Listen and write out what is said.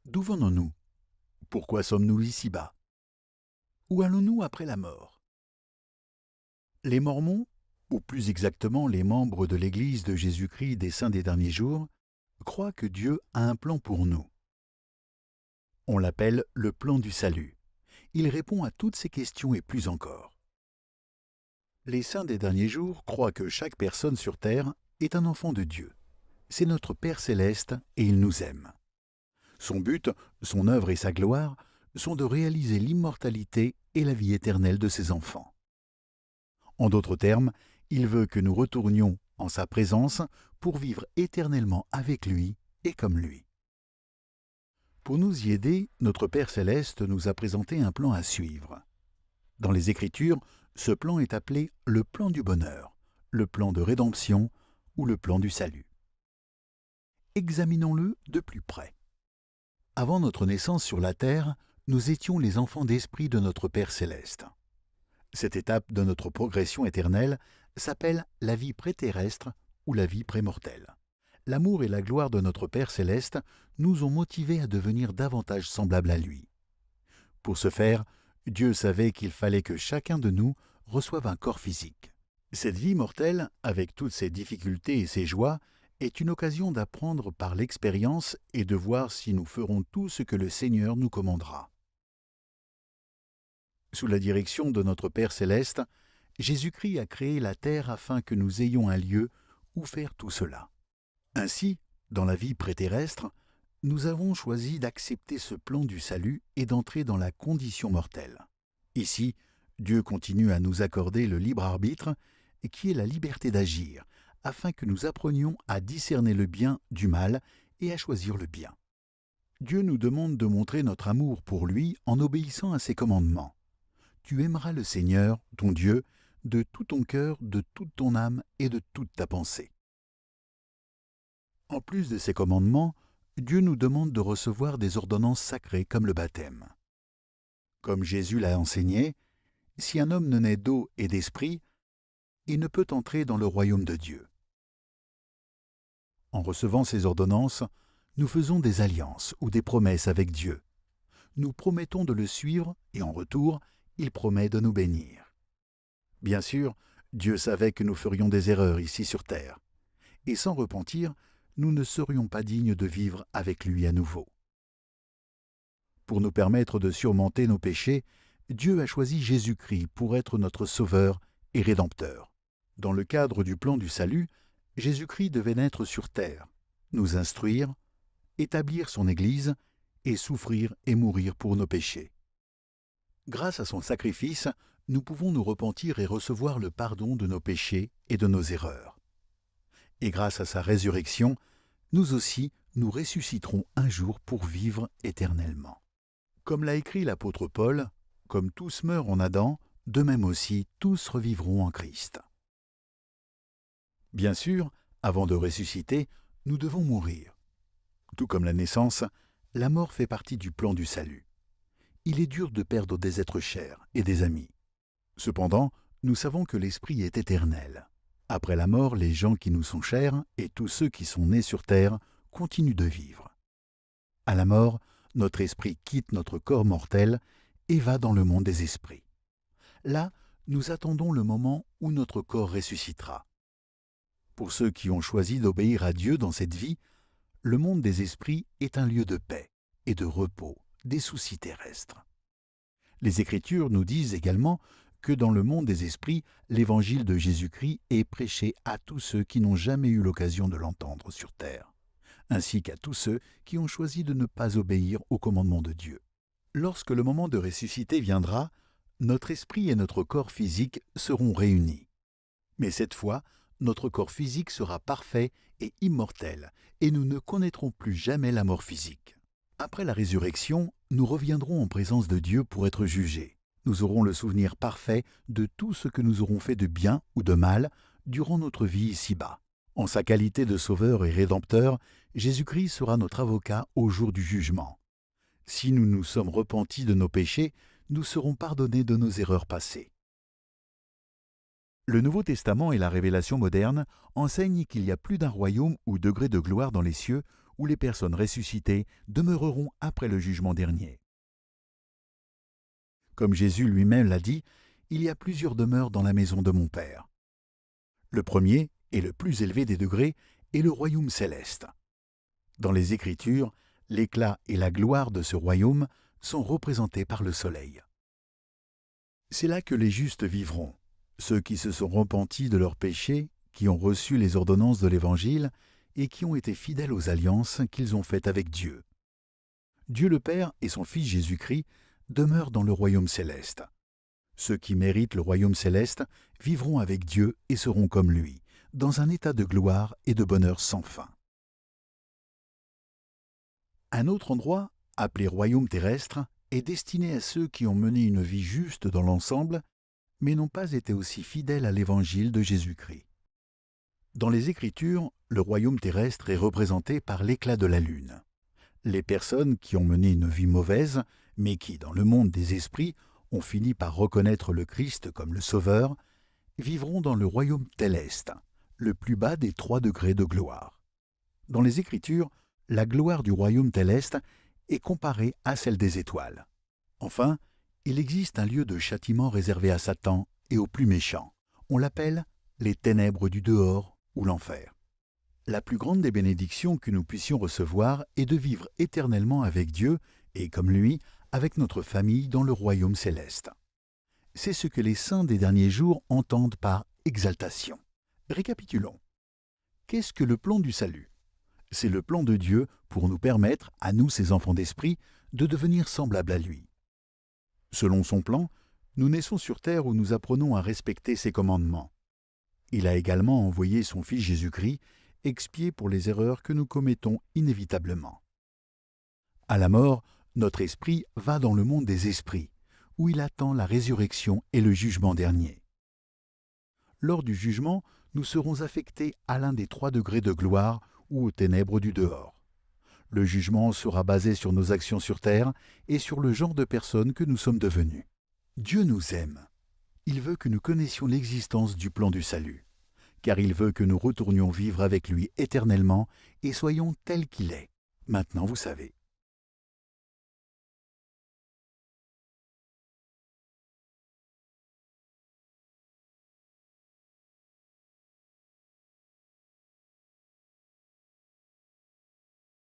D'où venons-nous? Pourquoi sommes-nous ici-bas? Où allons-nous après la mort? Les Mormons, ou plus exactement les membres de l'Église de Jésus-Christ des Saints des Derniers Jours, croient que Dieu a un plan pour nous. On l'appelle le plan du salut. Il répond à toutes ces questions et plus encore. Les Saints des Derniers Jours croient que chaque personne sur terre est un enfant de Dieu. C'est notre Père céleste et il nous aime. Son but, son œuvre et sa gloire sont de réaliser l'immortalité et la vie éternelle de ses enfants. En d'autres termes, il veut que nous retournions en sa présence pour vivre éternellement avec lui et comme lui. Pour nous y aider, notre Père céleste nous a présenté un plan à suivre. Dans les Écritures, ce plan est appelé le plan du bonheur, le plan de rédemption ou le plan du salut. Examinons-le de plus près. Avant notre naissance sur la terre, nous étions les enfants d'esprit de notre Père céleste. Cette étape de notre progression éternelle s'appelle la vie préterrestre ou la vie prémortelle. L'amour et la gloire de notre Père céleste nous ont motivés à devenir davantage semblables à lui. Pour ce faire, Dieu savait qu'il fallait que chacun de nous reçoive un corps physique. Cette vie mortelle, avec toutes ses difficultés et ses joies, est une occasion d'apprendre par l'expérience et de voir si nous ferons tout ce que le Seigneur nous commandera. Sous la direction de notre Père céleste, Jésus-Christ a créé la terre afin que nous ayons un lieu où faire tout cela. Ainsi, dans la vie préterrestre, nous avons choisi d'accepter ce plan du salut et d'entrer dans la condition mortelle. Ici, Dieu continue à nous accorder le libre arbitre, qui est la liberté d'agir, afin que nous apprenions à discerner le bien du mal et à choisir le bien. Dieu nous demande de montrer notre amour pour lui en obéissant à ses commandements. Tu aimeras le Seigneur, ton Dieu, de tout ton cœur, de toute ton âme et de toute ta pensée. En plus de ces commandements, Dieu nous demande de recevoir des ordonnances sacrées comme le baptême. Comme Jésus l'a enseigné, si un homme ne naît d'eau et d'esprit, il ne peut entrer dans le royaume de Dieu. En recevant ces ordonnances, nous faisons des alliances ou des promesses avec Dieu. Nous promettons de le suivre et en retour, il promet de nous bénir. Bien sûr, Dieu savait que nous ferions des erreurs ici sur terre. Et sans repentir, nous ne serions pas dignes de vivre avec lui à nouveau. Pour nous permettre de surmonter nos péchés, Dieu a choisi Jésus-Christ pour être notre Sauveur et Rédempteur. Dans le cadre du plan du salut, Jésus-Christ devait naître sur terre, nous instruire, établir son Église et souffrir et mourir pour nos péchés. Grâce à son sacrifice, nous pouvons nous repentir et recevoir le pardon de nos péchés et de nos erreurs. Et grâce à sa résurrection, nous aussi, nous ressusciterons un jour pour vivre éternellement. Comme l'a écrit l'apôtre Paul, comme tous meurent en Adam, de même aussi tous revivront en Christ. Bien sûr, avant de ressusciter, nous devons mourir. Tout comme la naissance, la mort fait partie du plan du salut. Il est dur de perdre des êtres chers et des amis. Cependant, nous savons que l'esprit est éternel. Après la mort, les gens qui nous sont chers et tous ceux qui sont nés sur terre continuent de vivre. À la mort, notre esprit quitte notre corps mortel et va dans le monde des esprits. Là, nous attendons le moment où notre corps ressuscitera. Pour ceux qui ont choisi d'obéir à Dieu dans cette vie, le monde des esprits est un lieu de paix et de repos des soucis terrestres. Les Écritures nous disent également que dans le monde des esprits, l'évangile de Jésus-Christ est prêché à tous ceux qui n'ont jamais eu l'occasion de l'entendre sur terre, ainsi qu'à tous ceux qui ont choisi de ne pas obéir aux commandements de Dieu. Lorsque le moment de ressusciter viendra, notre esprit et notre corps physique seront réunis. Mais cette fois, notre corps physique sera parfait et immortel, et nous ne connaîtrons plus jamais la mort physique. Après la résurrection, nous reviendrons en présence de Dieu pour être jugés. Nous aurons le souvenir parfait de tout ce que nous aurons fait de bien ou de mal durant notre vie ici-bas. En sa qualité de Sauveur et Rédempteur, Jésus-Christ sera notre avocat au jour du jugement. Si nous nous sommes repentis de nos péchés, nous serons pardonnés de nos erreurs passées. Le Nouveau Testament et la révélation moderne enseignent qu'il y a plus d'un royaume ou degré de gloire dans les cieux où les personnes ressuscitées demeureront après le jugement dernier. Comme Jésus lui-même l'a dit, il y a plusieurs demeures dans la maison de mon Père. Le premier, et le plus élevé des degrés, est le royaume céleste. Dans les Écritures, l'éclat et la gloire de ce royaume sont représentés par le soleil. C'est là que les justes vivront, ceux qui se sont repentis de leurs péchés, qui ont reçu les ordonnances de l'Évangile et qui ont été fidèles aux alliances qu'ils ont faites avec Dieu. Dieu le Père et son Fils Jésus-Christ demeurent dans le royaume céleste. Ceux qui méritent le royaume céleste vivront avec Dieu et seront comme lui, dans un état de gloire et de bonheur sans fin. Un autre endroit, appelé royaume terrestre, est destiné à ceux qui ont mené une vie juste dans l'ensemble, mais n'ont pas été aussi fidèles à l'Évangile de Jésus-Christ. Dans les Écritures, le royaume terrestre est représenté par l'éclat de la lune. Les personnes qui ont mené une vie mauvaise, mais qui, dans le monde des esprits, ont fini par reconnaître le Christ comme le Sauveur, vivront dans le royaume céleste, le plus bas des 3 degrés de gloire. Dans les Écritures, la gloire du royaume céleste est comparée à celle des étoiles. Enfin, il existe un lieu de châtiment réservé à Satan et aux plus méchants. On l'appelle les ténèbres du dehors ou l'enfer. La plus grande des bénédictions que nous puissions recevoir est de vivre éternellement avec Dieu et, comme lui, avec notre famille dans le royaume céleste. C'est ce que les saints des derniers jours entendent par exaltation. Récapitulons. Qu'est-ce que le plan du salut ? C'est le plan de Dieu pour nous permettre, à nous ses enfants d'esprit, de devenir semblables à lui. Selon son plan, nous naissons sur terre où nous apprenons à respecter ses commandements. Il a également envoyé son Fils Jésus-Christ expier pour les erreurs que nous commettons inévitablement. À la mort, notre esprit va dans le monde des esprits, où il attend la résurrection et le jugement dernier. Lors du jugement, nous serons affectés à l'un des 3 degrés de gloire ou aux ténèbres du dehors. Le jugement sera basé sur nos actions sur terre et sur le genre de personnes que nous sommes devenus. Dieu nous aime. Il veut que nous connaissions l'existence du plan du salut, car il veut que nous retournions vivre avec lui éternellement et soyons tels qu'il est. Maintenant, vous savez.